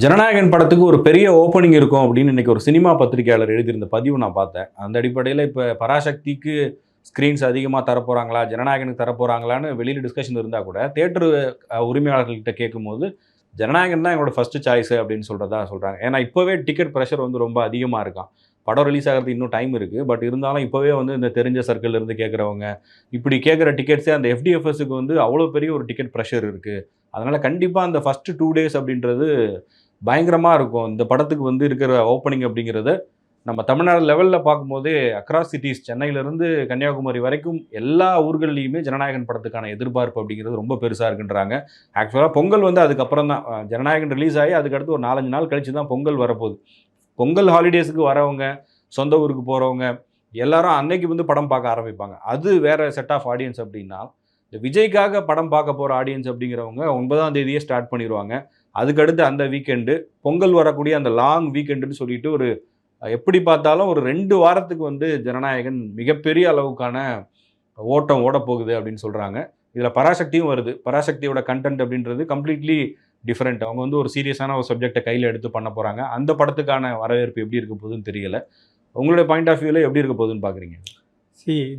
ஜனநாயகன் படத்துக்கு ஒரு பெரிய ஓப்பனிங் இருக்கும் அப்படின்னு இன்னைக்கு ஒரு சினிமா பத்திரிகையாளர் எழுதியிருந்த பதிவு நான் பார்த்தேன். அந்த அடிப்படையில் இப்போ பராசக்திக்கு ஸ்க்ரீன்ஸ் அதிகமாக தரப்போகிறாங்களா, ஜனநாயகனுக்கு தரப்போகிறாங்களான்னு வெளியில் டிஸ்கஷன் இருந்தால் கூட தேட்டர் உரிமையாளர்கள்கிட்ட கேட்கும்போது ஜனநாயகன் தான் எங்களோட ஃபஸ்ட்டு சாய்ஸு அப்படின்னு சொல்கிறாங்க. ஏன்னா இப்போவே டிக்கெட் ப்ரெஷர் வந்து ரொம்ப அதிகமாக இருக்கான். படம் ரிலீஸ் ஆகிறது இன்னும் டைம் இருக்குது. பட் இருந்தாலும் இப்போவே வந்து இந்த தெரிஞ்ச சர்க்கிள்லேருந்து கேட்குறவங்க இப்படி கேட்குற டிக்கெட்ஸே அந்த எஃப்டிஎஃப்எஸ்க்கு வந்து அவ்வளோ பெரிய ஒரு டிக்கெட் ப்ரெஷர் இருக்குது. அதனால் கண்டிப்பாக அந்த ஃபஸ்ட்டு 2 days அப்படின்றது பயங்கரமாக இருக்கும். இந்த படத்துக்கு வந்து இருக்கிற ஓப்பனிங் அப்படிங்கிறத நம்ம தமிழ்நாடு லெவலில் பார்க்கும்போதே அக்ராஸ் சிட்டிஸ் சென்னையிலேருந்து கன்னியாகுமரி வரைக்கும் எல்லா ஊர்கள்லையுமே ஜனநாயகன் படத்துக்கான எதிர்பார்ப்பு அப்படிங்கிறது ரொம்ப பெருசாக இருக்குன்றாங்க. ஆக்சுவலாக பொங்கல் வந்து அதுக்கப்புறம் தான் ஜனநாயகன் ரிலீஸ் ஆகி அதுக்கடுத்து ஒரு 4-5 நாள் கழித்து தான் பொங்கல் வரப்போகுது. பொங்கல் ஹாலிடேஸுக்கு வரவங்க, சொந்த ஊருக்கு போகிறவங்க எல்லாரும் அன்னைக்கு வந்து படம் பார்க்க ஆரம்பிப்பாங்க. அது வேறு செட் ஆஃப் ஆடியன்ஸ். அப்படின்னா இந்த விஜய்க்காக படம் பார்க்க போகிற ஆடியன்ஸ் அப்படிங்கிறவங்க 9ஆம் தேதியே ஸ்டார்ட் பண்ணிடுவாங்க. அதுக்கடுத்து அந்த வீக்கெண்டு பொங்கல் வரக்கூடிய அந்த லாங் வீக்கெண்டுன்னு சொல்லிட்டு ஒரு எப்படி பார்த்தாலும் ஒரு 2 வாரத்துக்கு வந்து ஜனநாயகன் மிகப்பெரிய அளவுக்கான ஓட்டம் ஓடப்போகுது அப்படின்னு சொல்கிறாங்க. இதில் பராசக்தியும் வருது. பராசக்தியோட கண்டென்ட் அப்படின்றது கம்ப்ளீட்லி டிஃப்ரெண்ட். அவங்க வந்து ஒரு சீரியஸான ஒரு சப்ஜெக்டை கையில் எடுத்து பண்ண போகிறாங்க. அந்த படத்துக்கான வரவேற்பு எப்படி இருக்க போகுதுன்னு தெரியல. உங்களுடைய பாயிண்ட் ஆஃப் வியூவில் எப்படி இருக்க போகுதுன்னு பார்க்குறீங்க?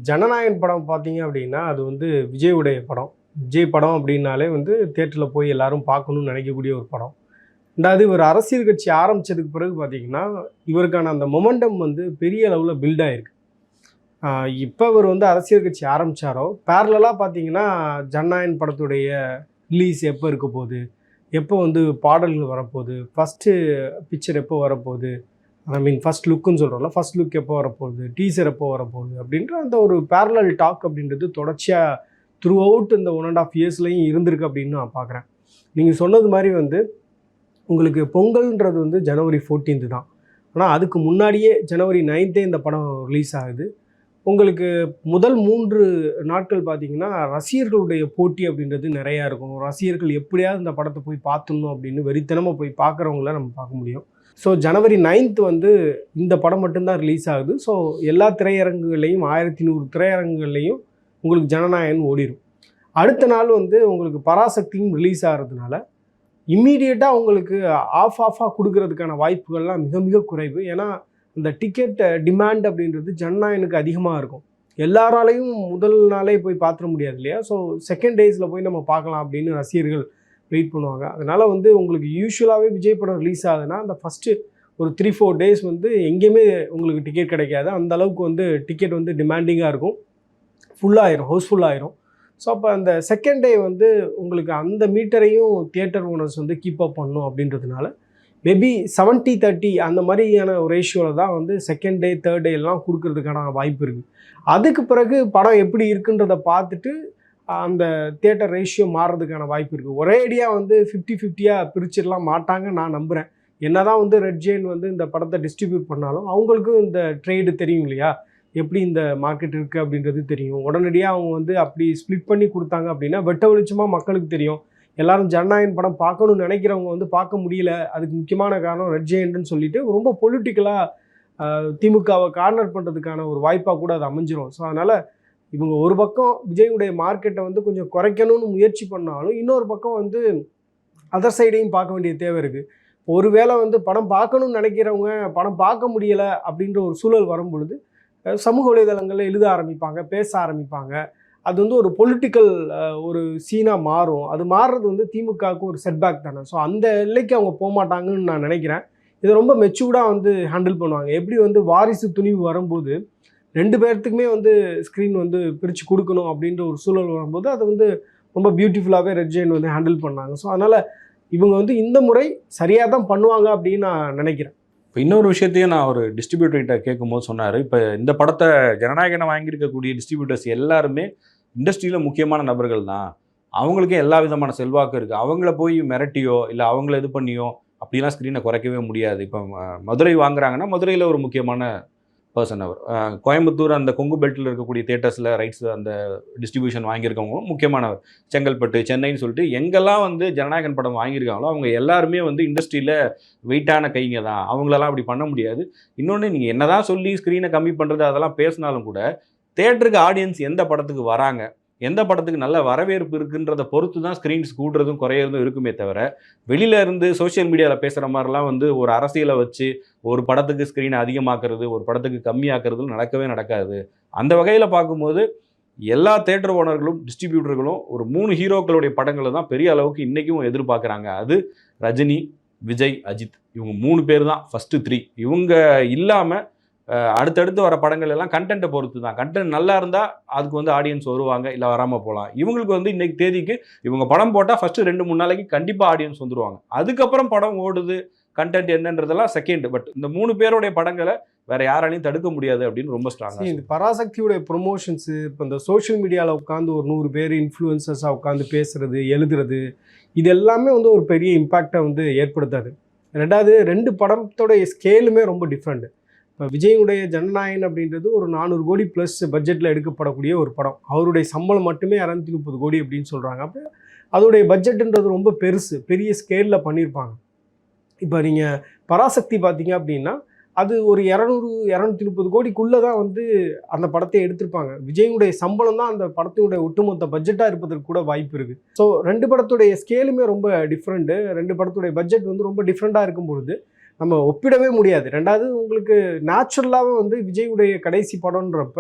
ஜனநாயகன் படம் பார்த்தீங்க அப்படின்னா அது வந்து விஜயுடைய படம். விஜய் படம் அப்படின்னாலே வந்து தேட்டரில் போய் எல்லாரும் பார்க்கணும்னு நினைக்கக்கூடிய ஒரு படம். ரெண்டாவது இவர் அரசியல் கட்சி ஆரம்பித்ததுக்கு பிறகு பார்த்தீங்கன்னா இவருக்கான அந்த மொமெண்டம் வந்து பெரிய அளவில் பில்ட் ஆகிருக்கு. இப்போ இவர் வந்து அரசியல் கட்சி ஆரம்பித்தாரோ பேரலாக பார்த்தீங்கன்னா ஜனநாயகன் படத்துடைய ரிலீஸ் எப்போ இருக்க போகுது, எப்போ வந்து பாடல்கள் வரப்போகுது, ஃபஸ்ட்டு பிக்சர் எப்போ வரப்போகுது, ஃபஸ்ட் லுக்குன்னு சொல்கிறோம்ல, ஃபஸ்ட் லுக் எப்போ வரப்போகுது, டீசர் எப்போ வரப்போகுது அப்படின்ற அந்த ஒரு பேரலல் டாக் அப்படின்றது தொடர்ச்சியாக த்ரூ அவுட் இந்த 1.5 yearsலையும் இருந்திருக்கு அப்படின்னு நான் பார்க்குறேன். நீங்கள் சொன்னது மாதிரி வந்து உங்களுக்கு பொங்கல்ன்றது வந்து January 14th தான். ஆனால் அதுக்கு முன்னாடியே January 9th இந்த படம் ரிலீஸ் ஆகுது. உங்களுக்கு முதல் 3 நாட்கள் பார்த்தீங்கன்னா ரசிகர்களுடைய போட்டி அப்படின்றது நிறையா இருக்கும். ரசிகர்கள் எப்படியாவது இந்த படத்தை போய் பார்த்துடணும் அப்படின்னு வெறித்தனமாக போய் பார்க்குறவங்கள நம்ம பார்க்க முடியும். ஸோ January 9th வந்து இந்த படம் மட்டும்தான் ரிலீஸ் ஆகுது. ஸோ எல்லா திரையரங்குகள்லையும் 1100 திரையரங்குகள்லையும் உங்களுக்கு ஜனநாயகன் ஓடிடும். அடுத்த நாள் வந்து உங்களுக்கு பராசக்தியும் ரிலீஸ் ஆகிறதுனால இம்மீடியட்டாக உங்களுக்கு ஆஃபாக கொடுக்கறதுக்கான வாய்ப்புகள்லாம் மிக மிக குறைவு. ஏன்னா இந்த டிக்கெட் டிமாண்ட் அப்படின்றது ஜனநாயகனுக்கு அதிகமாக இருக்கும். எல்லாராலையும் முதல் நாளே போய் பார்த்துட முடியாது இல்லையா? ஸோ செகண்ட் டேஸில் போய் நம்ம பார்க்கலாம் அப்படின்னு ரசிகர்கள் வெயிட் பண்ணுவாங்க. அதனால் வந்து உங்களுக்கு யூஸ்வலாகவே விஜய் படம் ரிலீஸ் ஆகுதுன்னா அந்த ஃபஸ்ட்டு ஒரு 3-4 days வந்து எங்கேயுமே உங்களுக்கு டிக்கெட் கிடைக்காது. அந்த அளவுக்கு வந்து டிக்கெட் வந்து டிமாண்டிங்காக இருக்கும், ஃபுல்லாகிடும், ஹவுஸ்ஃபுல்லாகிடும். ஸோ அப்போ அந்த செகண்ட் டே வந்து உங்களுக்கு அந்த மீட்டரையும் தியேட்டர் ஓனர்ஸ் வந்து கீப் அப் பண்ணணும் அப்படின்றதுனால மேபி 70-30 அந்த மாதிரியான ஒரு ரேஷியோவில் தான் வந்து செகண்ட் டே தேர்ட் டே எல்லாம் கொடுக்கறதுக்கான வாய்ப்பு இருக்குது. அதுக்கு பிறகு படம் எப்படி இருக்குன்றதை பார்த்துட்டு அந்த தியேட்டர் ரேஷியோ மாறுறதுக்கான வாய்ப்பு இருக்குது. ஒரே ஐடியா வந்து 50-50 பிரிச்சிடலாம் மாட்டாங்க நான் நம்புகிறேன். என்ன தான் வந்து ரெட் ஜெயின் வந்து இந்த படத்தை டிஸ்ட்ரிபியூட் பண்ணாலும் அவங்களுக்கும் இந்த ட்ரேடு தெரியும் இல்லையா, எப்படி இந்த மார்க்கெட் இருக்குது அப்படின்றது தெரியும். உடனடியாக அவங்க வந்து அப்படி ஸ்ப்ளிட் பண்ணி கொடுத்தாங்க அப்படின்னா வெட்ட வெளிச்சமாக மக்களுக்கு தெரியும். எல்லாரும் ஜனநாயகன் படம் பார்க்கணும்னு நினைக்கிறவங்க வந்து பார்க்க முடியல. அதுக்கு முக்கியமான காரணம் ரெட் ஜெயண்ட்னு சொல்லிட்டு ரொம்ப பொலிட்டிக்கலாக திமுகவை கார்னர் பண்ணுறதுக்கான ஒரு வாய்ப்பாக கூட அது அமைஞ்சிரும். ஸோ அதனால் இவங்க ஒரு பக்கம் விஜயுடைய மார்க்கெட்டை வந்து கொஞ்சம் குறைக்கணும்னு முயற்சி பண்ணாலும் இன்னொரு பக்கம் வந்து அதர் சைடையும் பார்க்க வேண்டிய தேவை இருக்குது. ஒருவேளை வந்து படம் பார்க்கணும்னு நினைக்கிறவங்க படம் பார்க்க முடியலை அப்படின்ற ஒரு சூழல் வரும் பொழுது சமூக வலைதளங்களில் எழுத ஆரம்பிப்பாங்க, பேச ஆரம்பிப்பாங்க. அது வந்து ஒரு பொலிட்டிக்கல் ஒரு சீனாக மாறும். அது மாறுறது வந்து திமுகவுக்கு ஒரு செட்பேக் தானே. ஸோ அந்த எல்லைக்கு அவங்க போகமாட்டாங்கன்னு நான் நினைக்கிறேன். இதை ரொம்ப மெச்சூர்டாக வந்து ஹேண்டில் பண்ணுவாங்க. எப்படி வந்து வாரிசு துணிவு வரும்போது 2 பேர்த்துக்குமே வந்து ஸ்க்ரீன் வந்து பிரித்து கொடுக்கணும் அப்படின்ற ஒரு சூழல் வரும்போது அதை வந்து ரொம்ப பியூட்டிஃபுல்லாகவே ரெட் ஜெயின் வந்து ஹேண்டில் பண்ணாங்க. ஸோ அதனால் இவங்க வந்து இந்த முறை சரியாக தான் பண்ணுவாங்க அப்படின்னு நான் நினைக்கிறேன். இப்போ இன்னொரு விஷயத்தையும் நான் ஒரு டிஸ்ட்ரிபியூட்டர்கிட்ட கேட்கும்போது சொன்னார். இப்போ இந்த படத்தை ஜனநாயகனை வாங்கியிருக்கக்கூடிய டிஸ்ட்ரிபியூட்டர்ஸ் எல்லாருமே இண்டஸ்ட்ரியில் முக்கியமான நபர்கள் தான். அவங்களுக்கே எல்லா விதமான செல்வாக்கு இருக்குது. அவங்கள போய் மிரட்டியோ இல்லை அவங்கள இது பண்ணியோ அப்படிலாம் ஸ்க்ரீனை குறைக்கவே முடியாது. இப்போ மதுரை வாங்குறாங்கன்னா மதுரையில் ஒரு முக்கியமான பர்சன் அவர். கோயம்புத்தூர் அந்த கொங்கு பெல்ட்டில் இருக்கக்கூடிய தியேட்டர்ஸில் ரைட்ஸ் அந்த டிஸ்ட்ரிபியூஷன் வாங்கியிருக்கவங்க முக்கியமானவர். செங்கல்பட்டு, சென்னைன்னு சொல்லிட்டு எங்கெல்லாம் வந்து ஜனநாயகன் படம் வாங்கியிருக்காங்களோ அவங்க எல்லாருமே வந்து இண்டஸ்ட்ரியில் வெயிட்டான கைங்க தான். அவங்களெல்லாம் அப்படி பண்ண முடியாது. இன்னொன்று, நீங்கள் என்ன தான் சொல்லி ஸ்க்ரீனை கம்மி பண்ணுறது அதெல்லாம் பேசினாலும் கூட தேட்டருக்கு ஆடியன்ஸ் எந்த படத்துக்கு வராங்க, எந்த படத்துக்கு நல்ல வரவேற்பு இருக்குன்றத பொறுத்து தான் ஸ்க்ரீன்ஸ் கூடுறதும் குறையிறதும் இருக்குமே தவிர, வெளியில இருந்து சோசியல் மீடியாவில் பேசுகிற மாதிரிலாம் வந்து ஒரு அரசியலை வச்சு ஒரு படத்துக்கு ஸ்க்ரீனை அதிகமாக்குறது, ஒரு படத்துக்கு கம்மியாக்குறது நடக்கவே நடக்காது. அந்த வகையில் பார்க்கும்போது எல்லா தியேட்டர் ஓனர்களும், டிஸ்ட்ரிபியூட்டர்களும் ஒரு 3 ஹீரோக்களுடைய படங்களை தான் பெரிய அளவுக்கு இன்றைக்கும் எதிர்பார்க்குறாங்க. அது ரஜினி, விஜய், அஜித். இவங்க 3 பேர் தான் ஃபஸ்ட்டு 3. இவங்க இல்லாமல் அடுத்தடுத்து வர படங்கள் எல்லாம் கண்டென்ட்டை பொறுத்து தான். கண்டென்ட் நல்லா இருந்தால் அதுக்கு வந்து ஆடியன்ஸ் வருவாங்க, இல்லை வராமல் போகலாம். இவங்களுக்கு வந்து இன்றைக்கி தேதிக்கு இவங்க படம் போட்டால் ஃபஸ்ட்டு 2-3 நாளைக்கு கண்டிப்பாக ஆடியன்ஸ் வந்துடுவாங்க. அதுக்கப்புறம் படம் ஓடுது, கண்டென்ட் என்னன்றதெல்லாம் செகண்ட். பட் இந்த 3 பேருடைய படங்களை வேற யாராலையும் தடுக்க முடியாது அப்படின்னு ரொம்ப ஸ்ட்ராங்காக. இந்த பராசக்தியுடைய ப்ரொமோஷன்ஸு, இப்போ இந்த சோஷியல் மீடியாவில் உட்காந்து ஒரு 100 பேர் இன்ஃப்ளூயன்சர்ஸாக உட்காந்து பேசுறது, எழுதுறது, இது எல்லாமே வந்து ஒரு பெரிய இம்பேக்டை வந்து ஏற்படுத்தாது. ரெண்டாவது 2 படத்தோடைய ஸ்கேலுமே ரொம்ப டிஃப்ரெண்ட்டு. இப்போ விஜயுடைய ஜனநாயகன் அப்படின்றது ஒரு 400 கோடி ப்ளஸ் பட்ஜெட்டில் எடுக்கப்படக்கூடிய ஒரு படம். அவருடைய சம்பளம் மட்டுமே 230 கோடி அப்படின்னு சொல்கிறாங்க. அப்போ அதோடைய பட்ஜெட்டுன்றது ரொம்ப பெரிய ஸ்கேலில் பண்ணியிருப்பாங்க. இப்போ நீங்கள் பராசக்தி பார்த்தீங்க அப்படின்னா அது ஒரு 200-230 கோடிக்குள்ளே தான் வந்து அந்த படத்தை எடுத்திருப்பாங்க. விஜயுடைய சம்பளம் தான் அந்த படத்தினுடைய ஒட்டுமொத்த பட்ஜெட்டாக இருப்பதற்கு கூட வாய்ப்பு இருக்குது. ஸோ 2 படத்துடைய ஸ்கேலுமே ரொம்ப டிஃப்ரெண்ட்டு. 2 படத்துடைய பட்ஜெட் வந்து ரொம்ப டிஃப்ரெண்ட்டாக இருக்கும் பொழுது நம்ம ஒப்பிடவே முடியாது. ரெண்டாவது உங்களுக்கு நேச்சுரலாகவே வந்து விஜயுடைய கடைசி படம்ன்றப்ப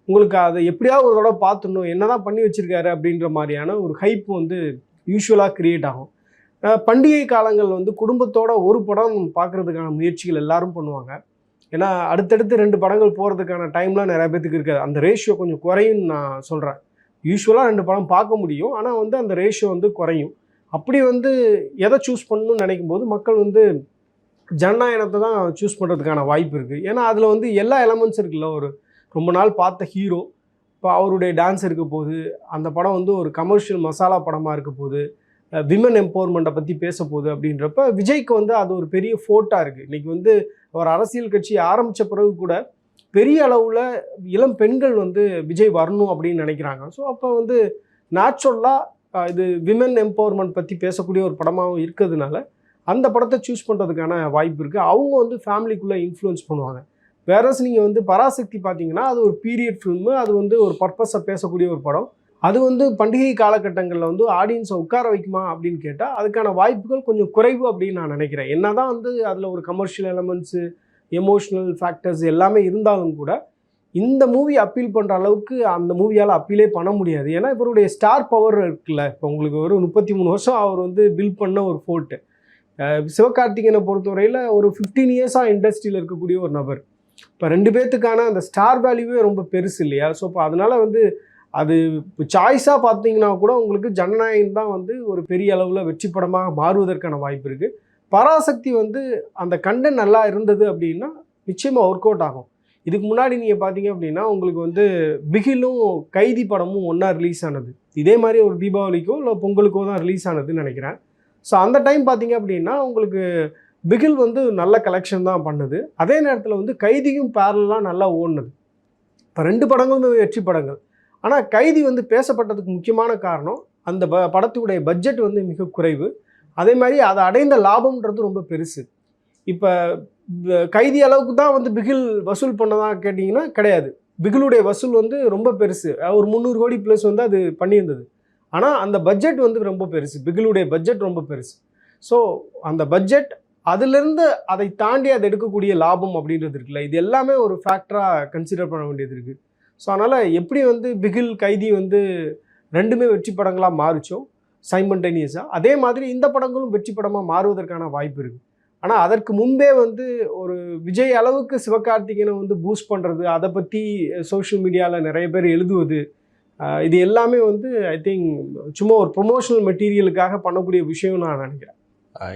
உங்களுக்கு அதை எப்படியாவது ஒரு தடவை பார்த்துடணும், என்ன தான் பண்ணி வச்சுருக்காரு அப்படின்ற மாதிரியான ஒரு ஹைப் வந்து யூஸ்வலாக க்ரியேட் ஆகும். பண்டிகை காலங்கள் வந்து குடும்பத்தோட ஒரு படம் பார்க்குறதுக்கான முயற்சிகள் எல்லாரும் பண்ணுவாங்க. ஏன்னா அடுத்தடுத்து 2 படங்கள் போகிறதுக்கான டைம்லாம் நிறைய பேத்துக்கு இருக்காது. அந்த ரேஷியோ கொஞ்சம் குறையும்னு நான் சொல்கிறேன். யூஸ்வலாக 2 படம் பார்க்க முடியும், ஆனால் வந்து அந்த ரேஷியோ வந்து குறையும். அப்படி வந்து எதை சூஸ் பண்ணணும்னு நினைக்கும் போது மக்கள் வந்து ஜனநாயகத்தை தான் சூஸ் பண்ணுறதுக்கான வாய்ப்பு இருக்குது. ஏன்னா அதில் வந்து எல்லா எலமெண்ட்ஸ் இருக்குல்ல. ஒரு ரொம்ப நாள் பார்த்த ஹீரோ, இப்போ அவருடைய டான்ஸ் இருக்க போது, அந்த படம் வந்து ஒரு கமர்ஷியல் மசாலா படமாக இருக்க போது, விமன் எம்பவர்மெண்ட்டை பற்றி பேச போகுது அப்படின்றப்ப விஜய்க்கு வந்து அது ஒரு பெரிய ஃபோர்ட்டாக இருக்குது. இன்றைக்கி வந்து அவர் அரசியல் கட்சி ஆரம்பித்த பிறகு கூட பெரிய அளவில் இளம் பெண்கள் வந்து விஜய் வரணும் அப்படின்னு நினைக்கிறாங்க. ஸோ அப்போ வந்து நேச்சுரலாக இது விமன் எம்பவர்மெண்ட் பற்றி பேசக்கூடிய ஒரு படமாகவும் இருக்கிறதுனால அந்த படத்தை சூஸ் பண்ணுறதுக்கான வாய்ப்பு இருக்குது. அவங்க வந்து ஃபேமிலிக்குள்ளே இன்ஃப்ளூயன்ஸ் பண்ணுவாங்க. வேறஸ் நீங்கள் வந்து பராசக்தி பார்த்தீங்கன்னா அது ஒரு பீரியட் ஃபில்மு, அது வந்து ஒரு பர்பஸை பேசக்கூடிய ஒரு படம். அது வந்து பண்டிகை காலகட்டங்களில் வந்து ஆடியன்ஸை உட்கார வைக்குமா அப்படின்னு கேட்டால் அதுக்கான வாய்ப்புகள் கொஞ்சம் குறைவு அப்படின்னு நான் நினைக்கிறேன். என்ன தான் வந்து அதில் ஒரு கமர்ஷியல் எலமெண்ட்ஸு, எமோஷ்னல் ஃபேக்டர்ஸ் எல்லாமே இருந்தாலும் கூட இந்த மூவி அப்பீல் பண்ணுற அளவுக்கு அந்த மூவியால் அப்பீலே பண்ண முடியாது. ஏன்னா இவருடைய ஸ்டார் பவர் இருக்குல்ல. இப்போ உங்களுக்கு ஒரு 33 வருஷம் அவர் வந்து பில்ட் பண்ண ஒரு ஃபோர்ட்டு. சிவகார்த்திகேயனை பொறுத்தவரையில் ஒரு 15 இயர்ஸாக இண்டஸ்ட்ரியில் இருக்கக்கூடிய ஒரு நபர். இப்போ 2 பேர்த்துக்கான அந்த ஸ்டார் வேல்யூவே ரொம்ப பெருசு இல்லையா? ஸோ இப்போ அதனால் வந்து அது சாய்ஸாக பார்த்தீங்கன்னா கூட உங்களுக்கு ஜனநாயகன் தான் வந்து ஒரு பெரிய அளவில் வெற்றி படமாக மாறுவதற்கான வாய்ப்பு இருக்குது. பராசக்தி வந்து அந்த கண்டென்ட் நல்லா இருந்தது அப்படின்னா நிச்சயமாக ஒர்க் அவுட் ஆகும். இதுக்கு முன்னாடி நீங்கள் பார்த்தீங்க அப்படின்னா உங்களுக்கு வந்து பிகிலும் கைதி படமும் ஒன்றா ரிலீஸ் ஆனது. இதே மாதிரி ஒரு தீபாவளிக்கோ இல்லை பொங்கலுக்கோ தான் ரிலீஸ் ஆனதுன்னு நினைக்கிறேன். ஸோ அந்த டைம் பார்த்தீங்க அப்படின்னா உங்களுக்கு பிகில் வந்து நல்ல கலெக்ஷன் தான் பண்ணுது. அதே நேரத்தில் வந்து கைதியும் பேரலாக நல்லா ஓடுனது. இப்போ 2 படங்களுமே வெற்றி படங்கள். ஆனால் கைதி வந்து பேசப்பட்டதுக்கு முக்கியமான காரணம் அந்த படத்துடைய பட்ஜெட் வந்து மிக குறைவு. அதே மாதிரி அதை அடைந்த லாபம்ன்றது ரொம்ப பெருசு. இப்போ கைதி அளவுக்கு தான் வந்து பிகில் வசூல் பண்ணதாக கேட்டிங்கன்னா கிடையாது. பிகிலுடைய வசூல் வந்து ரொம்ப பெருசு. ஒரு 300 கோடி ப்ளஸ் வந்து அது பண்ணியிருந்தது. ஆனால் அந்த பட்ஜெட் வந்து ரொம்ப பெருசு. பிகிலுடைய பட்ஜெட் ரொம்ப பெருசு. ஸோ அந்த பட்ஜெட் அதிலிருந்து அதை தாண்டி அதை எடுக்கக்கூடிய லாபம் அப்படின்றது இருக்குல்ல, இது எல்லாமே ஒரு ஃபேக்டராக கன்சிடர் பண்ண வேண்டியது இருக்குது. ஸோ அதனால் எப்படி வந்து பிகில் கைதி வந்து 2மே வெற்றி படங்களாக மாறுச்சோ சைமல்டேனியஸாக, அதே மாதிரி இந்த படங்களும் வெற்றி படமாக மாறுவதற்கான வாய்ப்பு இருக்குது. ஆனால் அதற்கு முன்பே வந்து ஒரு விஜய் அளவுக்கு சிவகார்த்திகேயனை வந்து பூஸ்ட் பண்ணுறது, அதை பற்றி சோஷியல் மீடியாவில் நிறைய பேர் எழுதுவது, இது எல்லாமே வந்து ஐ திங்க் சும்மா ஒரு ப்ரொமோஷனல் மெட்டீரியலுக்காக பண்ணக்கூடிய விஷயம் நான் நினைக்கிறேன்.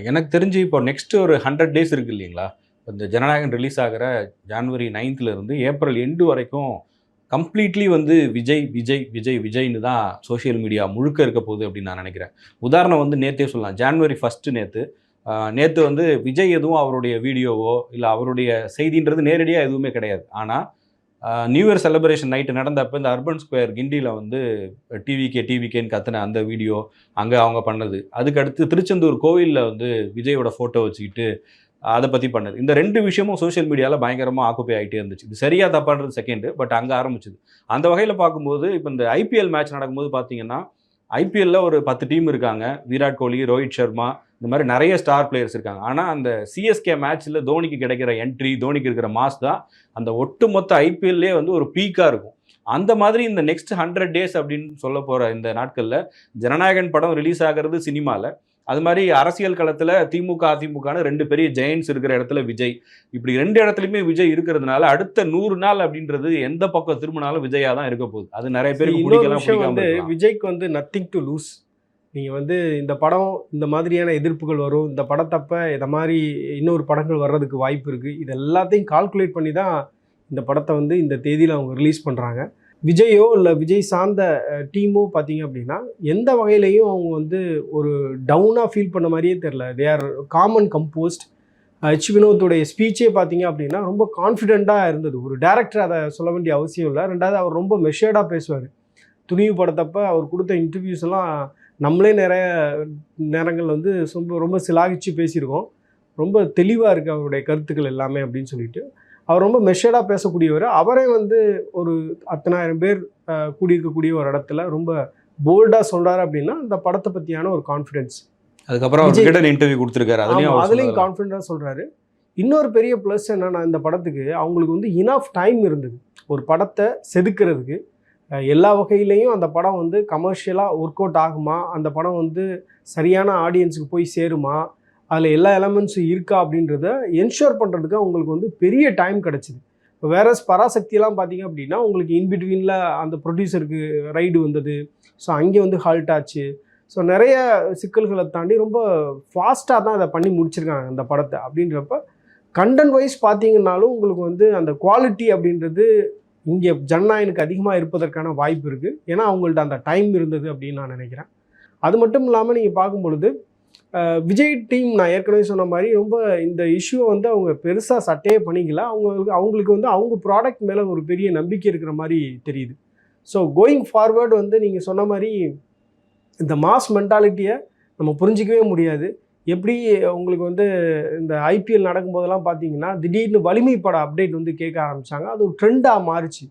எனக்கு தெரிஞ்சு இப்போ நெக்ஸ்ட் ஒரு 100 டேஸ் இருக்குது இல்லைங்களா? இந்த ஜனநாயகன் ரிலீஸ் ஆகிற ஜனவரி 9 ஏப்ரல் எண்டு வரைக்கும் கம்ப்ளீட்லி வந்து விஜய் விஜய் விஜய் விஜய்னு தான் சோஷியல் மீடியா முழுக்க இருக்க போகுது அப்படின்னு நான் நினைக்கிறேன். உதாரணம் வந்து நேற்றே சொல்லலாம். ஜனவரி 1 நேற்று வந்து விஜய் எதுவும் அவருடைய வீடியோவோ இல்லை அவருடைய செய்தின்றது நேரடியாக எதுவுமே கிடையாது. ஆனால் நியூ இயர் செலிப்ரேஷன் நைட்டு நடந்தப்போ இந்த அர்பன் ஸ்கொயர் கிண்டியில் வந்து டிவிகேன்னு கத்துன அந்த வீடியோ அங்கே அவங்க பண்ணது. அதுக்கடுத்து திருச்செந்தூர் கோவிலில் வந்து விஜயோட ஃபோட்டோ வச்சுக்கிட்டு அதை பற்றி பண்ணது. இந்த 2 விஷயமும் சோஷியல் மீடியாவில் பயங்கரமாக ஆக்குப்பை ஆகிட்டே இருந்துச்சு. இது சரியா தப்பான்றது செகண்டு, பட் அங்கே ஆரம்பிச்சுது. அந்த வகையில் பார்க்கும்போது இப்போ இந்த ஐபிஎல் மேட்ச் நடக்கும்போது பார்த்தீங்கன்னா, ஐபிஎல்ல ஒரு 10 டீம் இருக்காங்க. விராட் கோலி, ரோஹித் சர்மா இந்த மாதிரி நிறைய ஸ்டார் பிளேயர்ஸ் இருக்காங்க. ஆனால் அந்த சிஎஸ்கே மேட்ச்சில் தோனிக்கு கிடைக்கிற என்ட்ரி, தோனிக்கு இருக்கிற மாஸ் தான் அந்த ஒட்டுமொத்த ஐபிஎல்லே வந்து ஒரு பீக்காக இருக்கும். அந்த மாதிரி இந்த நெக்ஸ்ட் 100 டேஸ் அப்படின்னு சொல்ல போகிற இந்த நாட்களில் ஜனநாயகன் படம் ரிலீஸ் ஆகிறது சினிமாவில். அது மாதிரி அரசியல் களத்தில் திமுக, அதிமுகன்னு 2 பெரிய ஜெயின்ஸ் இருக்கிற இடத்துல விஜய். இப்படி 2 இடத்துலையுமே விஜய் இருக்கிறதுனால அடுத்த 100 நாள் அப்படின்றது எந்த பக்கம் திரும்பினாலும் விஜயா தான் இருக்க போகுது. அது நிறைய பேருக்கு பிடிக்கலாம், பிடிக்காம இருக்கலாம். விஜய்க்கு வந்து நத்திங் டு லூஸ். நீங்கள் வந்து இந்த படம் இந்த மாதிரியான எதிர்ப்புகள் வரும், இந்த படத்தப்ப இதை மாதிரி இன்னொரு படங்கள் வர்றதுக்கு வாய்ப்பு இருக்குது, இது எல்லாத்தையும் கால்குலேட் பண்ணி தான் இந்த படத்தை வந்து இந்த தேதியில் அவங்க ரிலீஸ் பண்ணுறாங்க. விஜயோ இல்லை விஜய் சார்ந்த டீமோ பார்த்தீங்க அப்படின்னா எந்த வகையிலையும் அவங்க வந்து ஒரு டவுனாக ஃபீல் பண்ண மாதிரியே தெரில. They are common composed. வினோத்துடைய ஸ்பீச்சே பார்த்தீங்க அப்படின்னா ரொம்ப கான்ஃபிடெண்ட்டாக இருந்தது. ஒரு டேரக்டர் அதை சொல்ல வேண்டிய அவசியம் இல்லை. ரெண்டாவது அவர் ரொம்ப மெஷர்டாக பேசுவார். துணிவு படத்தப்ப அவர் கொடுத்த இன்டர்வியூஸ் எல்லாம் நம்மளே நிறைய நேரங்கள் வந்து ரொம்ப சிலாகிச்சு பேசியிருக்கோம். ரொம்ப தெளிவாக இருக்குது அவருடைய கருத்துக்கள் எல்லாமே அப்படின்னு சொல்லிட்டு. அவர் ரொம்ப மெஷர்டாக பேசக்கூடியவர். அவரே வந்து ஒரு 10,000 பேர் கூடியிருக்கக்கூடிய ஒரு இடத்துல ரொம்ப போல்டாக சொல்கிறாரு அப்படின்னா அந்த படத்தை பற்றியான ஒரு கான்ஃபிடென்ஸ். அதுக்கப்புறம் இன்டர்வியூ கொடுத்துருக்காரு, அதுலேயும் கான்ஃபிடென்ட்டாக சொல்கிறாரு. இன்னொரு பெரிய ப்ளஸ் என்னன்னா இந்த படத்துக்கு அவங்களுக்கு வந்து இனஃப் டைம் இருந்தது ஒரு படத்தை செதுக்கிறதுக்கு. எல்லா வகையிலையும் அந்த படம் வந்து கமர்ஷியலாக ஒர்க் அவுட் ஆகுமா, அந்த படம் வந்து சரியான ஆடியன்ஸுக்கு போய் சேருமா, அதில் எல்லா எலமெண்ட்ஸும் இருக்கா அப்படின்றத என்ஷூர் பண்ணுறதுக்கு அவங்களுக்கு வந்து பெரிய டைம் கிடச்சிது. இப்போ வேற பராசக்தியெல்லாம் பார்த்தீங்க அப்படின்னா உங்களுக்கு இன்பிட்வீனில் அந்த ப்ரொடியூசருக்கு ரைடு வந்தது. ஸோ அங்கே வந்து ஹால்ட் ஆச்சு. ஸோ நிறைய சிக்கல்களை தாண்டி ரொம்ப ஃபாஸ்ட்டாக தான் அதை பண்ணி முடிச்சிருக்காங்க அந்த படத்தை. அப்படின்றப்ப கண்டென்ட் வைஸ் பார்த்தீங்கன்னாலும் உங்களுக்கு வந்து அந்த குவாலிட்டி அப்படின்றது இங்கே ஜனநாயகனுக்கு அதிகமாக இருப்பதற்கான வாய்ப்பு இருக்குது. ஏன்னா அவங்கள்ட்ட அந்த டைம் இருந்தது அப்படின்னு நான் நினைக்கிறேன். அது மட்டும் இல்லாமல் நீங்கள் பார்க்கும் பொழுது விஜய் டீம் நான் ஏற்கனவே சொன்ன மாதிரி ரொம்ப இந்த இஷ்யூவை வந்து அவங்க பெருசாக சட்டையே பண்ணிக்கல. அவங்களுக்கு வந்து அவங்க ப்ராடக்ட் மேலே ஒரு பெரிய நம்பிக்கை இருக்கிற மாதிரி தெரியுது. ஸோ கோயிங் ஃபார்வர்டு வந்து நீங்கள் சொன்ன மாதிரி இந்த மாஸ் மென்டாலிட்டியை நம்ம புரிஞ்சிக்கவே முடியாது. எப்படி உங்களுக்கு வந்து இந்த ஐபிஎல் நடக்கும்போதெல்லாம் பார்த்தீங்கன்னா திடீர்னு வலிமை பட அப்டேட் வந்து கேட்க ஆரம்பித்தாங்க. அது ஒரு ட்ரெண்டாக மாறிச்சு.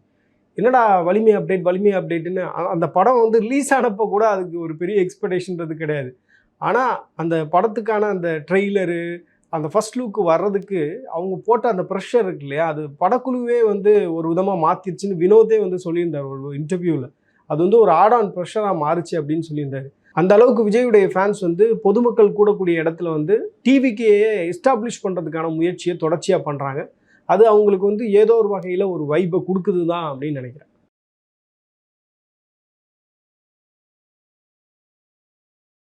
என்னடா வலிமை அப்டேட்டுன்னு அந்த படம் வந்து ரிலீஸ் ஆனப்போ கூட அதுக்கு ஒரு பெரிய எக்ஸ்பெக்டேஷன்றது கிடையாது. ஆனால் அந்த படத்துக்கான அந்த ட்ரெய்லரு அந்த ஃபர்ஸ்ட் லுக்கு வர்றதுக்கு அவங்க போட்ட அந்த ப்ரெஷர் இருக்கு இல்லையா, அது படக்குழுவே வந்து ஒரு விதமாக மாற்றிடுச்சுன்னு வினோதே வந்து சொல்லியிருந்தார் ஒரு இன்டர்வியூவில். அது வந்து ஒரு ஆட் ஆன் ப்ரெஷராக மாறுச்சு அப்படின்னு சொல்லியிருந்தார். அந்த அளவுக்கு விஜயுடைய ஃபேன்ஸ் வந்து பொதுமக்கள் கூடக்கூடிய இடத்துல வந்து டிவிக்கே எஸ்டாப்ளிஷ் பண்ணுறதுக்கான முயற்சியை தொடர்ச்சியாக பண்ணுறாங்க. அது அவங்களுக்கு வந்து ஏதோ ஒரு வகையில் ஒரு வைப்பை கொடுக்குது தான் அப்படின்னு நினைக்கிறேன்.